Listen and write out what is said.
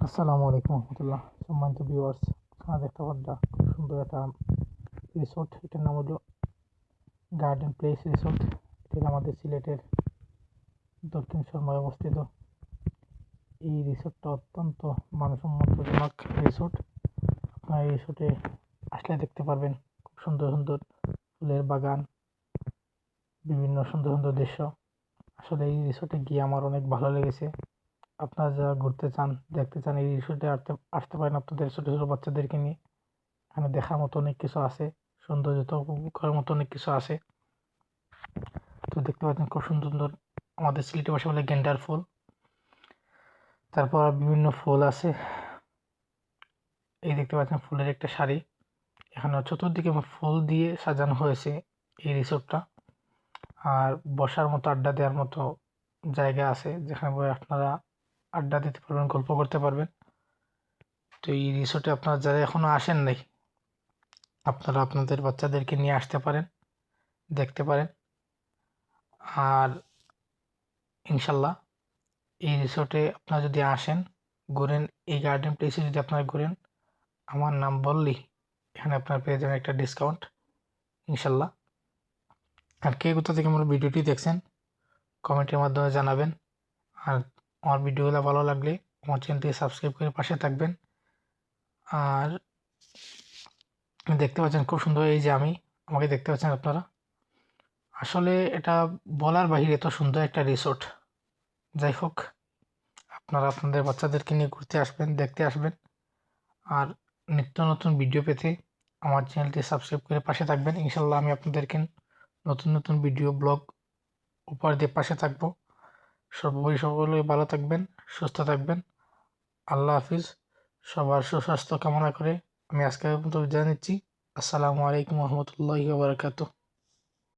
আসসালামু আলাইকুম রহমতুল্লাহ। সম্মানিত ভিউয়ার্স, আপনারা দেখতে পাচ্ছেন খুব সুন্দর একটা রিসোর্ট। এটার নাম হলো গার্ডেন প্লেস রিসোর্ট। এটি আমাদের সিলেটের দক্ষিণ শর্মায় অবস্থিত। এই রিসোর্টটা অত্যন্ত মানসম্মতজনক রিসোর্ট। আপনারা এই রিসোর্টে আসলে দেখতে পারবেন খুব সুন্দর সুন্দর ফুলের বাগান, বিভিন্ন সুন্দর সুন্দর দৃশ্য। আসলে এই রিসোর্টে গিয়ে আমার অনেক ভালো লেগেছে। আপনারা যারা ঘুরতে চান, দেখতে চান, এই রিসোর্টে আসতে পারেন আপনাদের ছোটো ছোটো বাচ্চাদেরকে নিয়ে। এখানে দেখার মতো অনেক কিছু আছে, সৌন্দর্যতা উপভোগ করার মতো অনেক কিছু আছে। তো দেখতে পাচ্ছেন খুব সুন্দর সুন্দর, আমাদের সিলেটি ভাষা বলে গেন্ডার ফুল। তারপর বিভিন্ন ফুল আছে। এই দেখতে পাচ্ছেন ফুলের একটা শাড়ি। এখানে চতুর্দিকে ফুল দিয়ে সাজানো হয়েছে এই রিসোর্টটা। আর বসার মতো, আড্ডা দেওয়ার মতো জায়গা আছে, যেখানে বসে আপনারা আড্ডা দিতে পারবেন, গল্প করতে পারবেন। তো এই রিসোর্টে আপনারা যারা এখনো আসেন নাই, আপনারা আপনাদের বাচ্চাদেরকে নিয়ে আসতে পারেন, দেখতে পারেন। আর ইনশাল্লাহ এই রিসোর্টে আপনারা যদি আসেন, ঘুরেন, এই গার্ডেন প্লেসে যদি আপনারা ঘুরেন, আমার নাম বললেই এখানে আপনারা পেয়ে যাবেন একটা ডিসকাউন্ট ইনশাল্লাহ। আর কে কোথা থেকে আমার ভিডিওটি দেখছেন কমেন্টের মাধ্যমে জানাবেন। আর আমার ভিডিওগুলো ভালো লাগলে আমার চ্যানেলটি সাবস্ক্রাইব করে পাশে থাকবেন। আর দেখতে পাচ্ছেন খুব সুন্দর, এই যে আমাকে দেখতে পাচ্ছেন আপনারা। আসলে এটা বলার বাহিরে এত সুন্দর একটা রিসোর্ট। যাই হোক, আপনারা আপনাদের বাচ্চাদেরকে নিয়ে ঘুরতে আসবেন, দেখতে আসবেন। আর নিত্য নতুন ভিডিও পেতে আমার চ্যানেলটি সাবস্ক্রাইব করে পাশে থাকবেন। ইনশাল্লাহ আমি আপনাদেরকে নতুন নতুন ভিডিও ব্লগ উপহার দিয়ে পাশে থাকবো। সর্বোপরি সকলে ভালো থাকবেন, সুস্থ থাকবেন। আল্লাহ হাফিজ। সবার সুস্বাস্থ্য কামনা করে আমি আজকের মতো বিদায় নিচ্ছি। আসসালামু আলাইকুম রহমতুল্লাহি ওয়া বারাকাতুহু।